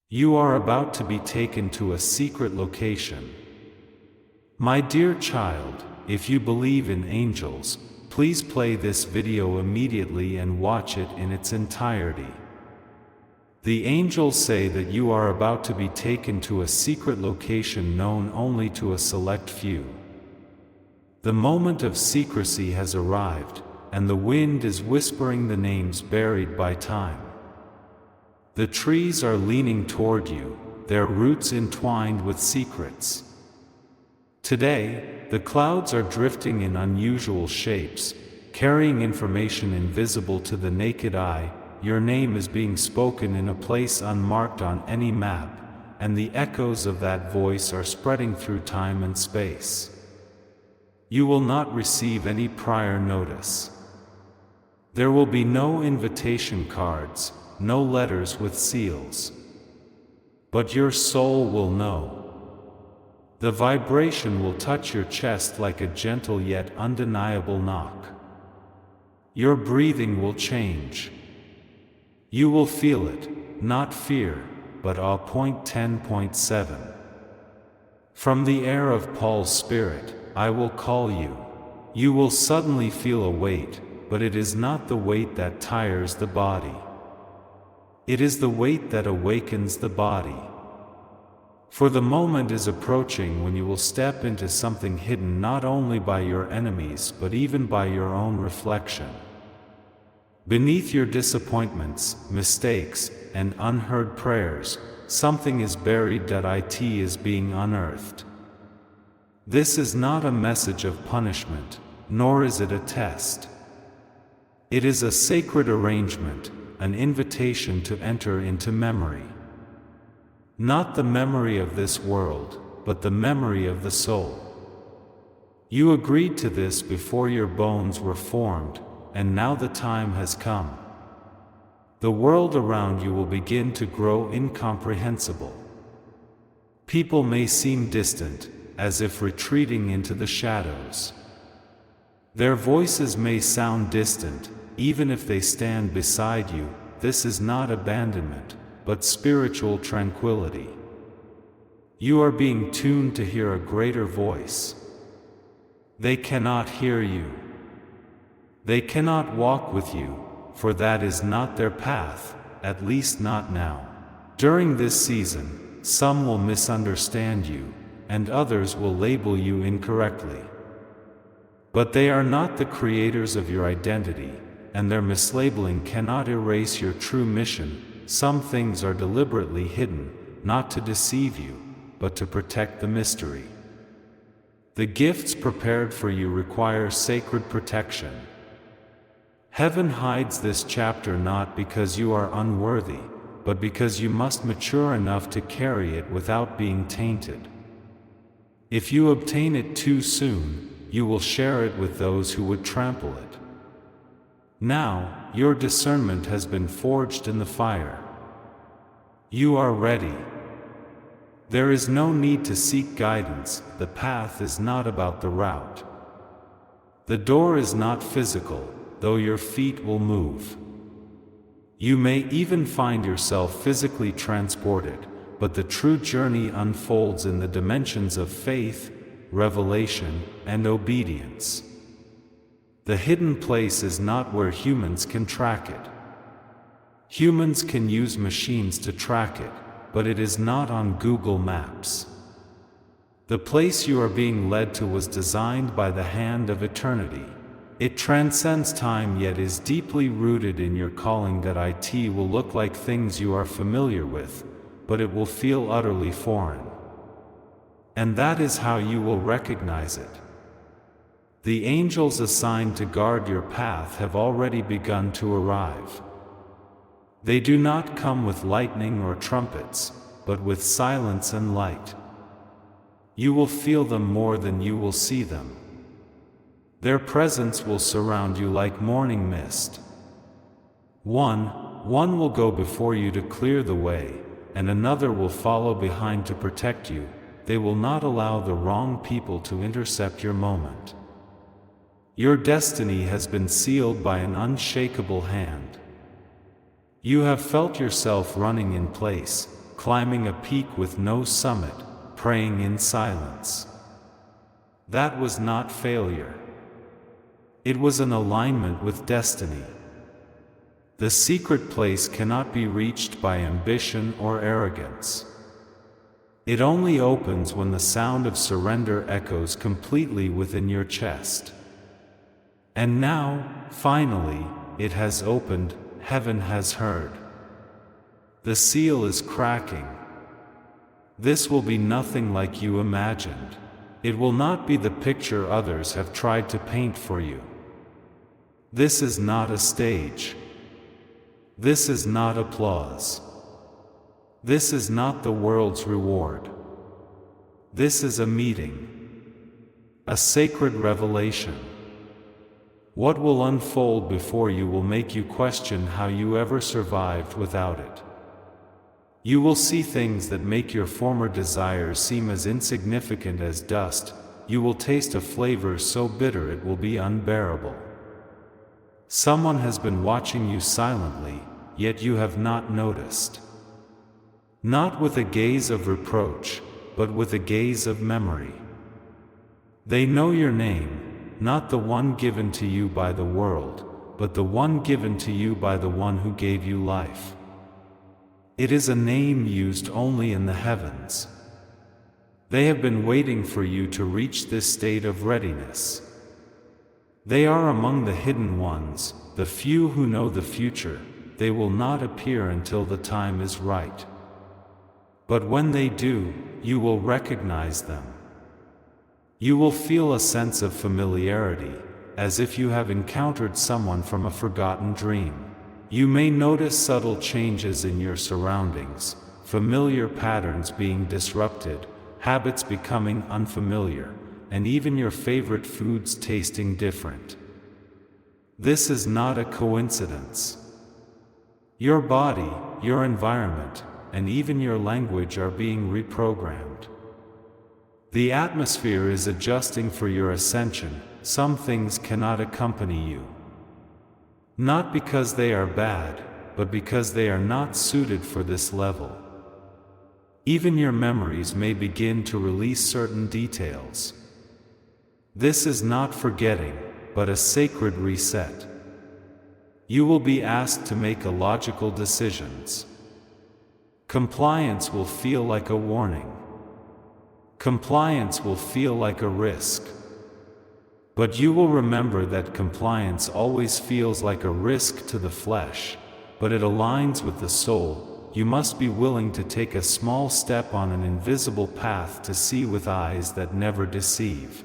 You are about to be taken to a secret location. My dear child, if you believe in angels, please play this video immediately and watch it in its entirety. The angels say that you are about to be taken to a secret location known only to a select few. The moment of secrecy has arrived, and the wind is whispering the names buried by time. The trees are leaning toward you, their roots entwined with secrets. Today, the clouds are drifting in unusual shapes, carrying information invisible to the naked eye. Your name is being spoken in a place unmarked on any map, and the echoes of that voice are spreading through time and space. You will not receive any prior notice. There will be no invitation cards, no letters with seals. But your soul will know. The vibration will touch your chest like a gentle yet undeniable knock. Your breathing will change. You will feel it, not fear, but awe. 10.7. From the air of Paul's spirit, I will call you. You will suddenly feel a weight, but it is not the weight that tires the body. It is the weight that awakens the body. For the moment is approaching when you will step into something hidden not only by your enemies but even by your own reflection. Beneath your disappointments, mistakes, and unheard prayers, something is buried that it is being unearthed. This is not a message of punishment, nor is it a test. It is a sacred arrangement, an invitation to enter into memory. Not the memory of this world, but the memory of the soul. You agreed to this before your bones were formed, and now the time has come. The world around you will begin to grow incomprehensible. People may seem distant, as if retreating into the shadows. Their voices may sound distant, even if they stand beside you. This is not abandonment, but spiritual tranquility. You are being tuned to hear a greater voice. They cannot hear you. They cannot walk with you, for that is not their path, at least not now. During this season, some will misunderstand you, and others will label you incorrectly. But they are not the creators of your identity, and their mislabeling cannot erase your true mission. Some things are deliberately hidden, not to deceive you, but to protect the mystery. The gifts prepared for you require sacred protection. Heaven hides this chapter not because you are unworthy, but because you must mature enough to carry it without being tainted. If you obtain it too soon, you will share it with those who would trample it. Now, your discernment has been forged in the fire. You are ready. There is no need to seek guidance. The path is not about the route. The door is not physical, though your feet will move. You may even find yourself physically transported, but the true journey unfolds in the dimensions of faith, revelation, and obedience. The hidden place is not where humans can track it. Humans can use machines to track it, but it is not on Google Maps. The place you are being led to was designed by the hand of eternity. It transcends time yet is deeply rooted in your calling. That it will look like things you are familiar with, but it will feel utterly foreign. And that is how you will recognize it. The angels assigned to guard your path have already begun to arrive. They do not come with lightning or trumpets, but with silence and light. You will feel them more than you will see them. Their presence will surround you like morning mist. One will go before you to clear the way, and another will follow behind to protect you. They will not allow the wrong people to intercept your moment. Your destiny has been sealed by an unshakable hand. You have felt yourself running in place, climbing a peak with no summit, praying in silence. That was not failure. It was an alignment with destiny. The secret place cannot be reached by ambition or arrogance. It only opens when the sound of surrender echoes completely within your chest. And now, finally, it has opened, heaven has heard. The seal is cracking. This will be nothing like you imagined. It will not be the picture others have tried to paint for you. This is not a stage. This is not applause. This is not the world's reward. This is a meeting. A sacred revelation. What will unfold before you will make you question how you ever survived without it. You will see things that make your former desires seem as insignificant as dust. You will taste a flavor so bitter it will be unbearable. Someone has been watching you silently, yet you have not noticed. Not with a gaze of reproach, but with a gaze of memory. They know your name, not the one given to you by the world, but the one given to you by the one who gave you life. It is a name used only in the heavens. They have been waiting for you to reach this state of readiness. They are among the hidden ones, the few who know the future. They will not appear until the time is right. But when they do, you will recognize them. You will feel a sense of familiarity, as if you have encountered someone from a forgotten dream. You may notice subtle changes in your surroundings, familiar patterns being disrupted, habits becoming unfamiliar, and even your favorite foods tasting different. This is not a coincidence. Your body, your environment, and even your language are being reprogrammed. The atmosphere is adjusting for your ascension. Some things cannot accompany you. Not because they are bad, but because they are not suited for this level. Even your memories may begin to release certain details. This is not forgetting, but a sacred reset. You will be asked to make illogical decisions. Compliance will feel like a warning. Compliance will feel like a risk. But you will remember that compliance always feels like a risk to the flesh, but it aligns with the soul. You must be willing to take a small step on an invisible path to see with eyes that never deceive.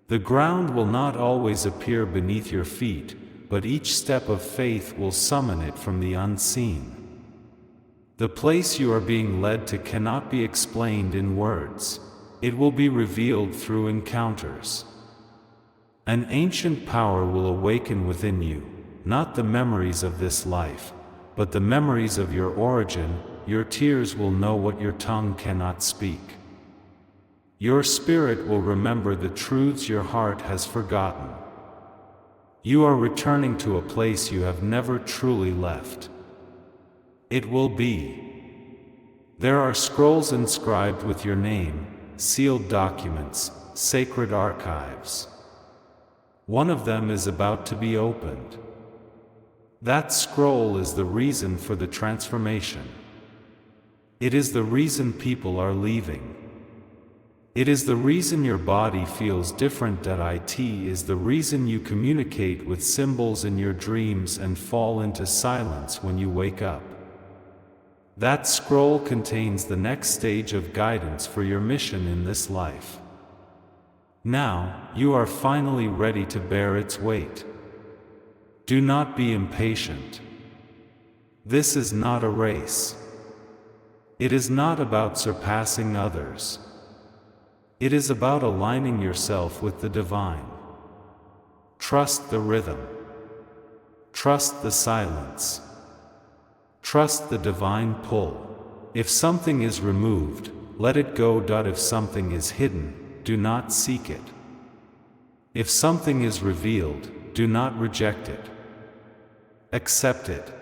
The ground will not always appear beneath your feet, but each step of faith will summon it from the unseen. The place you are being led to cannot be explained in words. It will be revealed through encounters. An ancient power will awaken within you, not the memories of this life, but the memories of your origin. Your tears will know what your tongue cannot speak. Your spirit will remember the truths your heart has forgotten. You are returning to a place you have never truly left. It will be. There are scrolls inscribed with your name, sealed documents, sacred archives. One of them is about to be opened. That scroll is the reason for the transformation. It is the reason people are leaving. It is the reason your body feels different. It is the reason you communicate with symbols in your dreams and fall into silence when you wake up. That scroll contains the next stage of guidance for your mission in this life. Now, you are finally ready to bear its weight. Do not be impatient. This is not a race. It is not about surpassing others. It is about aligning yourself with the divine. Trust the rhythm. Trust the silence. Trust the divine pull. If something is removed, let it go. If something is hidden, do not seek it. If something is revealed, do not reject it. Accept it.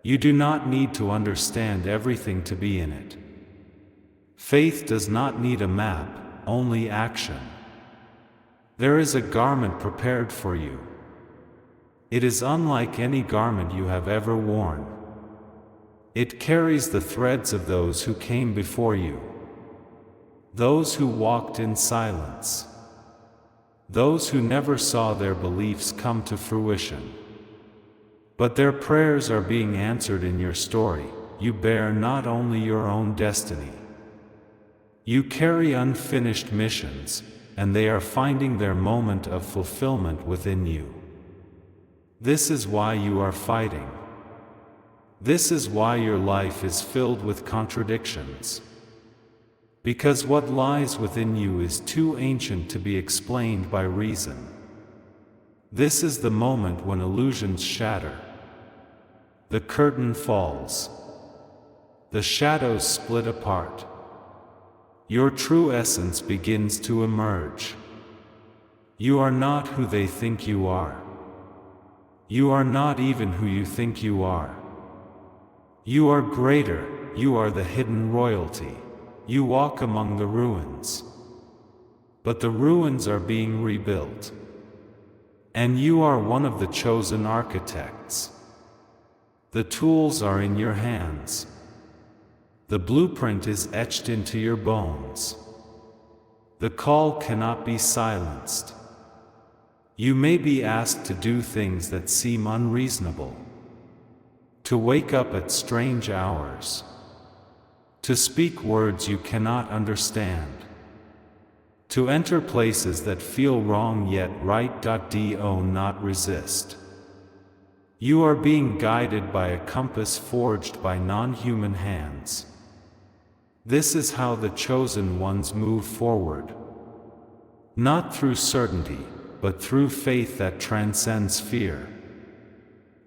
You do not need to understand everything to be in it. Faith does not need a map, only action. There is a garment prepared for you. It is unlike any garment you have ever worn. It carries the threads of those who came before you, those who walked in silence, those who never saw their beliefs come to fruition. But their prayers are being answered in your story. You bear not only your own destiny, you carry unfinished missions, and they are finding their moment of fulfillment within you. This is why you are fighting. This is why your life is filled with contradictions. Because what lies within you is too ancient to be explained by reason. This is the moment when illusions shatter. The curtain falls. The shadows split apart. Your true essence begins to emerge. You are not who they think you are. You are not even who you think you are. You are greater, you are the hidden royalty. You walk among the ruins. But the ruins are being rebuilt. And you are one of the chosen architects. The tools are in your hands. The blueprint is etched into your bones. The call cannot be silenced. You may be asked to do things that seem unreasonable, to wake up at strange hours, to speak words you cannot understand, to enter places that feel wrong yet right. Do not resist. You are being guided by a compass forged by non-human hands. This is how the chosen ones move forward. Not through certainty, but through faith that transcends fear.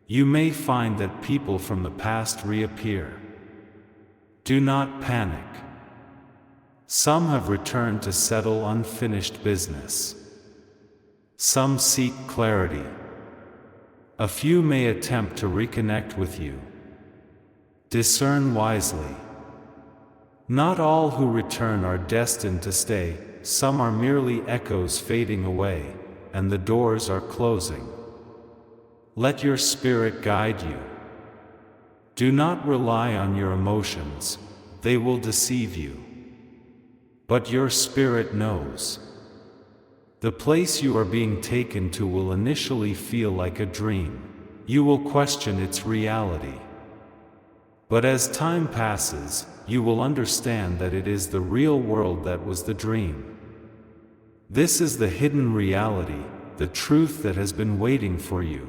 You may find that people from the past reappear. Do not panic. Some have returned to settle unfinished business. Some seek clarity. A few may attempt to reconnect with you. Discern wisely. Not all who return are destined to stay. Some are merely echoes fading away, and the doors are closing. Let your spirit guide you. Do not rely on your emotions, they will deceive you. But your spirit knows. The place you are being taken to will initially feel like a dream. You will question its reality. But as time passes, you will understand that it is the real world that was the dream. This is the hidden reality, the truth that has been waiting for you.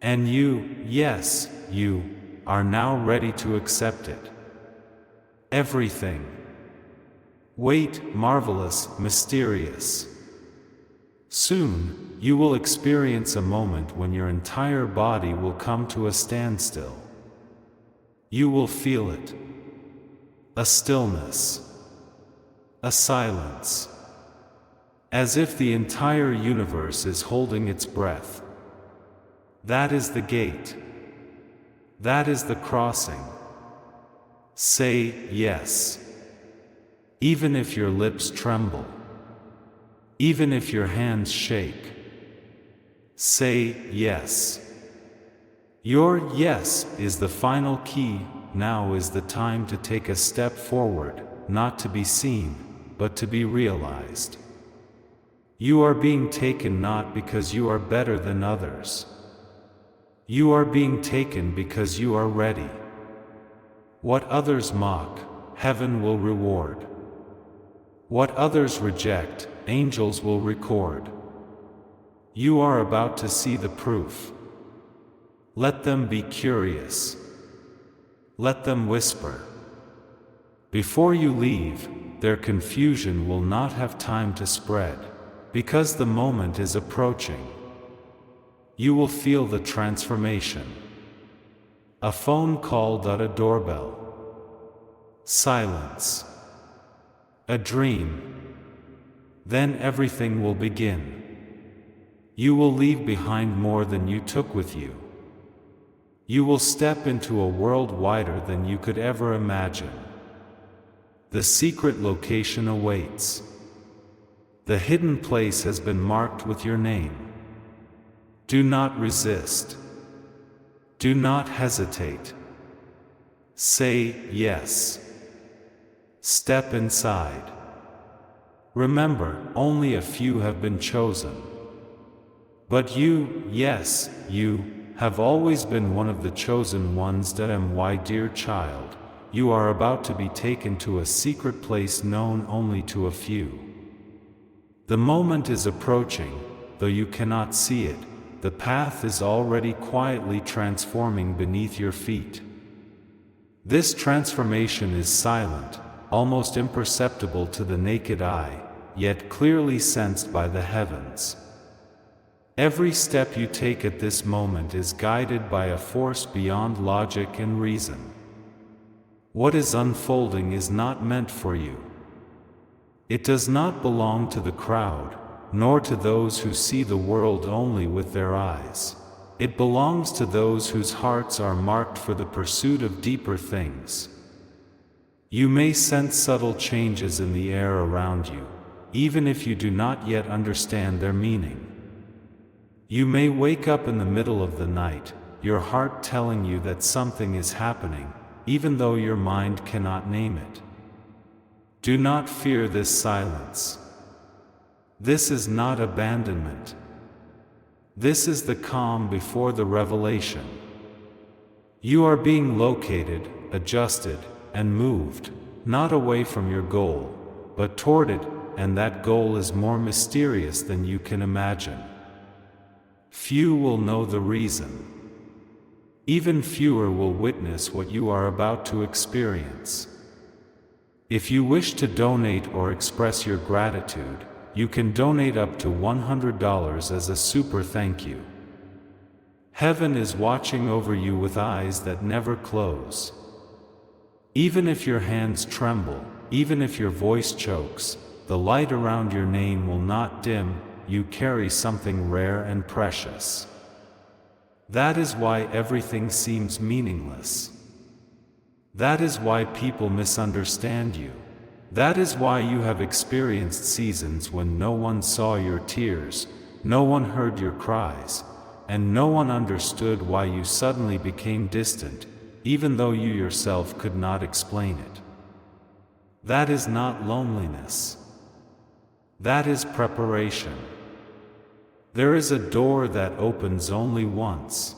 And you, yes, you, are now ready to accept it. Everything. Wait, marvelous, mysterious. Soon, you will experience a moment when your entire body will come to a standstill. You will feel it. A stillness. A silence. As if the entire universe is holding its breath. That is the gate. That is the crossing. Say yes. Even if your lips tremble. Even if your hands shake. Say yes. Your yes is the final key. Now is the time to take a step forward, not to be seen, but to be realized. You are being taken not because you are better than others. You are being taken because you are ready. What others mock, heaven will reward. What others reject, angels will record. You are about to see the proof. Let them be curious. Let them whisper. Before you leave, their confusion will not have time to spread, because the moment is approaching. You will feel the transformation. A phone call, a doorbell. Silence. A dream. Then everything will begin. You will leave behind more than you took with you. You will step into a world wider than you could ever imagine. The secret location awaits. The hidden place has been marked with your name. Do not resist. Do not hesitate. Say yes. Step inside. Remember, only a few have been chosen. But you, yes, you, have always been one of the chosen ones. My dear child, you are about to be taken to a secret place known only to a few. The moment is approaching, though you cannot see it. The path is already quietly transforming beneath your feet. This transformation is silent, almost imperceptible to the naked eye, yet clearly sensed by the heavens. Every step you take at this moment is guided by a force beyond logic and reason. What is unfolding is not meant for you. It does not belong to the crowd, nor to those who see the world only with their eyes. It belongs to those whose hearts are marked for the pursuit of deeper things. You may sense subtle changes in the air around you, even if you do not yet understand their meaning. You may wake up in the middle of the night, your heart telling you that something is happening, even though your mind cannot name it. Do not fear this silence. This is not abandonment. This is the calm before the revelation. You are being located, adjusted, and moved, not away from your goal, but toward it, and that goal is more mysterious than you can imagine. Few will know the reason. Even fewer will witness what you are about to experience. If you wish to donate or express your gratitude, you can donate up to $100 as a super thank you. Heaven is watching over you with eyes that never close. Even if your hands tremble, even if your voice chokes, the light around your name will not dim. You carry something rare and precious. That is why everything seems meaningless. That is why people misunderstand you. That is why you have experienced seasons when no one saw your tears, no one heard your cries, and no one understood why you suddenly became distant, even though you yourself could not explain it. That is not loneliness. That is preparation. There is a door that opens only once.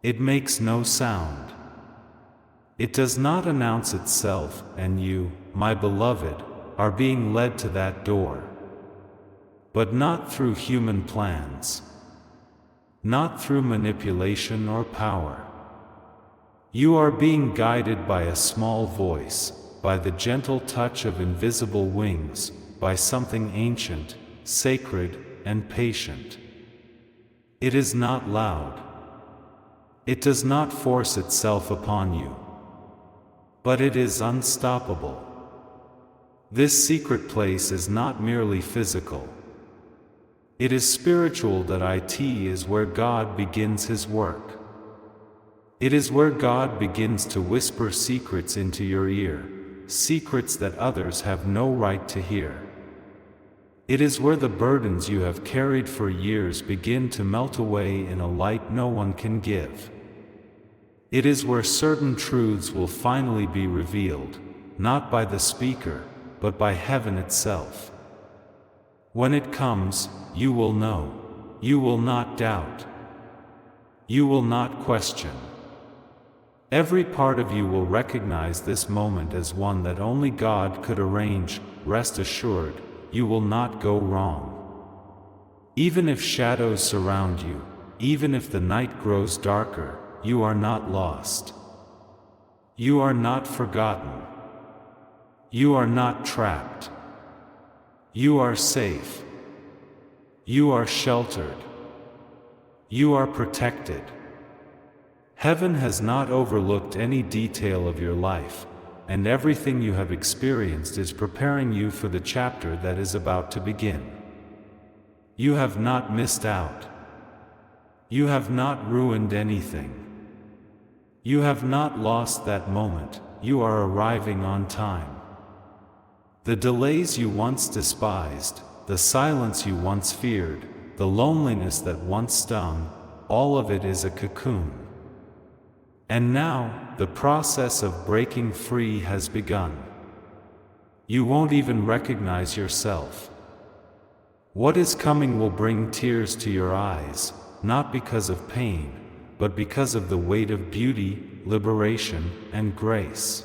It makes no sound. It does not announce itself, and you, my beloved, are being led to that door. But not through human plans. Not through manipulation or power. You are being guided by a small voice, by the gentle touch of invisible wings, by something ancient, sacred, and patient. It is not loud. It does not force itself upon you. But it is unstoppable. This secret place is not merely physical. It is spiritual. It is where God begins His work. It is where God begins to whisper secrets into your ear, secrets that others have no right to hear. It is where the burdens you have carried for years begin to melt away in a light no one can give. It is where certain truths will finally be revealed, not by the speaker, but by heaven itself. When it comes, you will know. You will not doubt. You will not question. Every part of you will recognize this moment as one that only God could arrange. Rest assured, you will not go wrong. Even if shadows surround you, even if the night grows darker, you are not lost. You are not forgotten. You are not trapped. You are safe. You are sheltered. You are protected. Heaven has not overlooked any detail of your life, and everything you have experienced is preparing you for the chapter that is about to begin. You have not missed out. You have not ruined anything. You have not lost that moment, you are arriving on time. The delays you once despised, the silence you once feared, the loneliness that once stung, all of it is a cocoon. And now, the process of breaking free has begun. You won't even recognize yourself. What is coming will bring tears to your eyes, not because of pain, but because of the weight of beauty, liberation, and grace.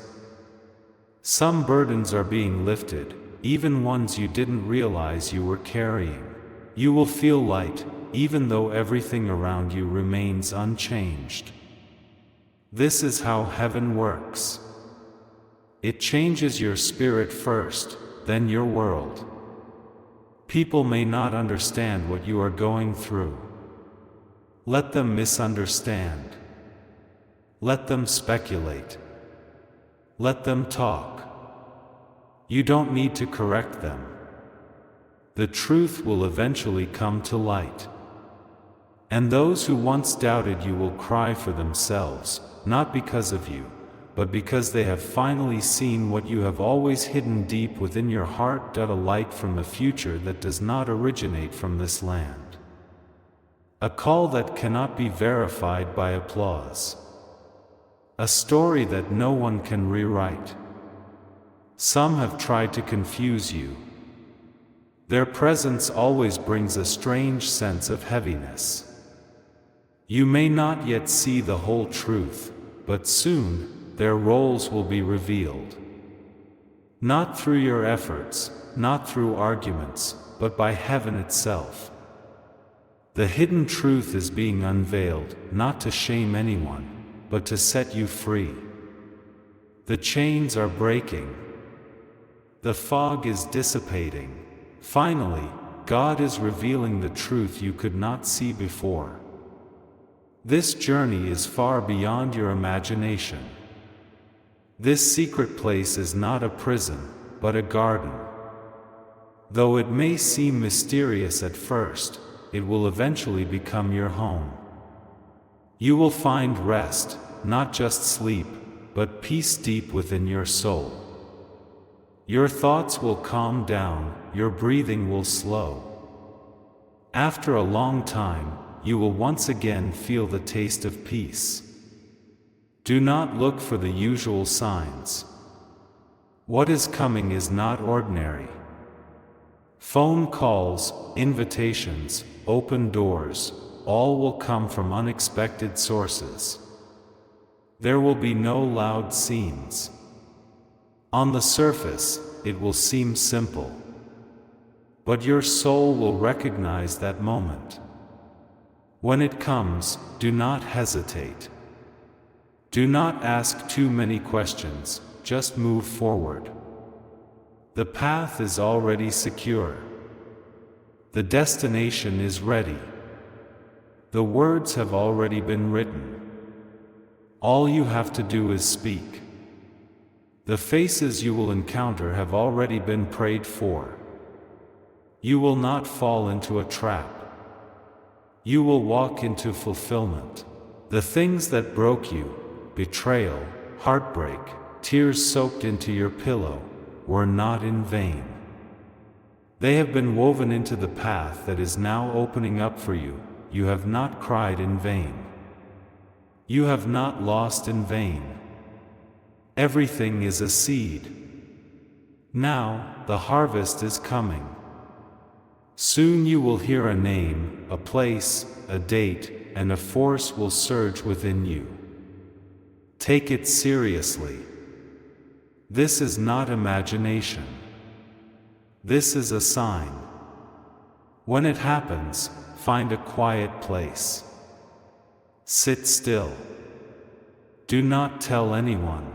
Some burdens are being lifted, even ones you didn't realize you were carrying. You will feel light, even though everything around you remains unchanged. This is how heaven works. It changes your spirit first, then your world. People may not understand what you are going through. Let them misunderstand. Let them speculate. Let them talk. You don't need to correct them. The truth will eventually come to light. And those who once doubted you will cry for themselves, not because of you, but because they have finally seen what you have always hidden deep within your heart, a light from a future that does not originate from this land. A call that cannot be verified by applause. A story that no one can rewrite. Some have tried to confuse you. Their presence always brings a strange sense of heaviness. You may not yet see the whole truth, but soon, their roles will be revealed. Not through your efforts, not through arguments, but by heaven itself. The hidden truth is being unveiled, not to shame anyone, but to set you free. The chains are breaking. The fog is dissipating. Finally, God is revealing the truth you could not see before. This journey is far beyond your imagination. This secret place is not a prison, but a garden. Though it may seem mysterious at first, it will eventually become your home. You will find rest, not just sleep, but peace deep within your soul. Your thoughts will calm down, your breathing will slow. After a long time, you will once again feel the taste of peace. Do not look for the usual signs. What is coming is not ordinary. Phone calls, invitations, open doors, all will come from unexpected sources. There will be no loud scenes. On the surface, it will seem simple. But your soul will recognize that moment. When it comes, do not hesitate. Do not ask too many questions, just move forward. The path is already secure. The destination is ready. The words have already been written. All you have to do is speak. The faces you will encounter have already been prayed for. You will not fall into a trap. You will walk into fulfillment. The things that broke you, betrayal, heartbreak, tears soaked into your pillow, were not in vain. They have been woven into the path that is now opening up for you. You have not cried in vain. You have not lost in vain. Everything is a seed. Now, the harvest is coming. Soon you will hear a name, a place, a date, and a force will surge within you. Take it seriously. This is not imagination. This is a sign. When it happens, find a quiet place. Sit still. Do not tell anyone.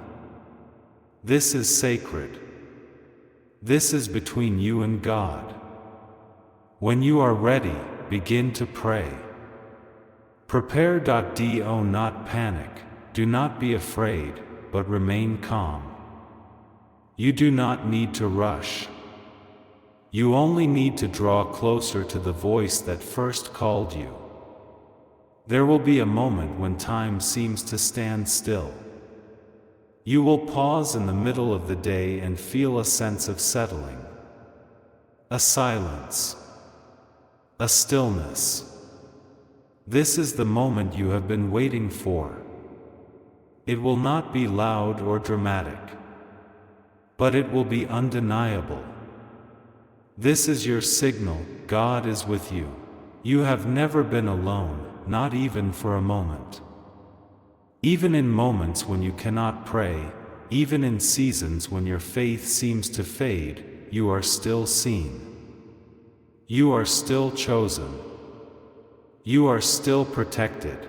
This is sacred. This is between you and God. When you are ready, begin to pray. Prepare. Do not panic. Do not be afraid, but remain calm. You do not need to rush. You only need to draw closer to the voice that first called you. There will be a moment when time seems to stand still. You will pause in the middle of the day and feel a sense of settling. A silence. A stillness. This is the moment you have been waiting for. It will not be loud or dramatic, but it will be undeniable. This is your signal: God is with you. You have never been alone, not even for a moment. Even in moments when you cannot pray, even in seasons when your faith seems to fade, you are still seen. You are still chosen. You are still protected.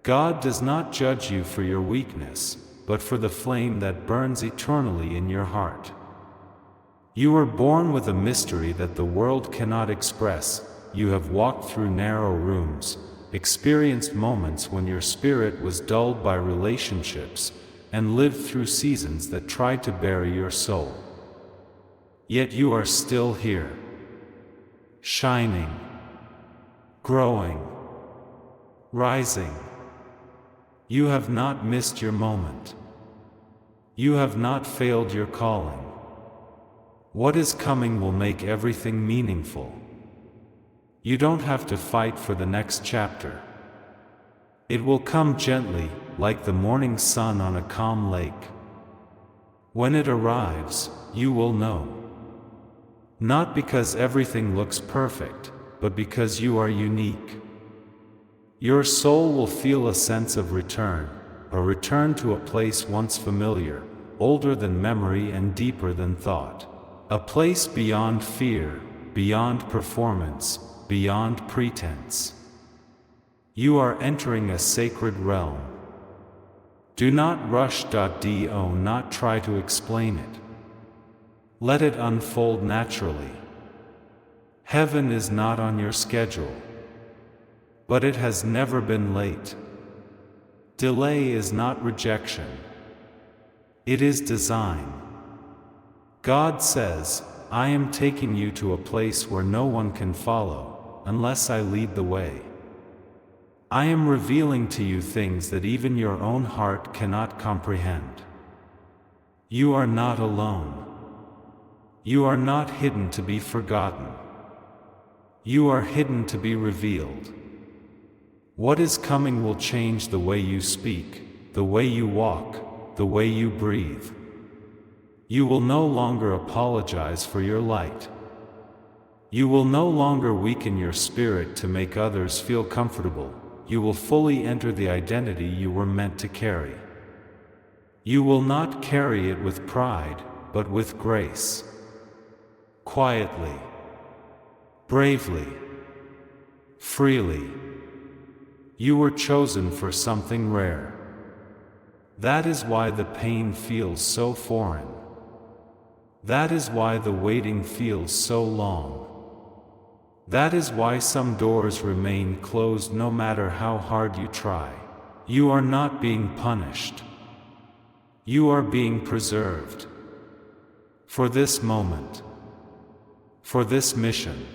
God does not judge you for your weakness, but for the flame that burns eternally in your heart. You were born with a mystery that the world cannot express. You have walked through narrow rooms, experienced moments when your spirit was dulled by relationships, and lived through seasons that tried to bury your soul. Yet you are still here, shining, growing, rising. You have not missed your moment. You have not failed your calling. What is coming will make everything meaningful. You don't have to fight for the next chapter. It will come gently, like the morning sun on a calm lake. When it arrives, you will know. Not because everything looks perfect, but because you are unique. Your soul will feel a sense of return, a return to a place once familiar, older than memory and deeper than thought. A place beyond fear, beyond performance, beyond pretense. You are entering a sacred realm. Do not rush. Do not try to explain it. Let it unfold naturally. Heaven is not on your schedule, but it has never been late. Delay is not rejection. It is design. God says, I am taking you to a place where no one can follow, unless I lead the way. I am revealing to you things that even your own heart cannot comprehend. You are not alone. You are not hidden to be forgotten. You are hidden to be revealed. What is coming will change the way you speak, the way you walk, the way you breathe. You will no longer apologize for your light. You will no longer weaken your spirit to make others feel comfortable. You will fully enter the identity you were meant to carry. You will not carry it with pride, but with grace. Quietly, bravely, freely. You were chosen for something rare. That is why the pain feels so foreign. That is why the waiting feels so long. That is why some doors remain closed no matter how hard you try. You are not being punished. You are being preserved. For this moment. For this mission.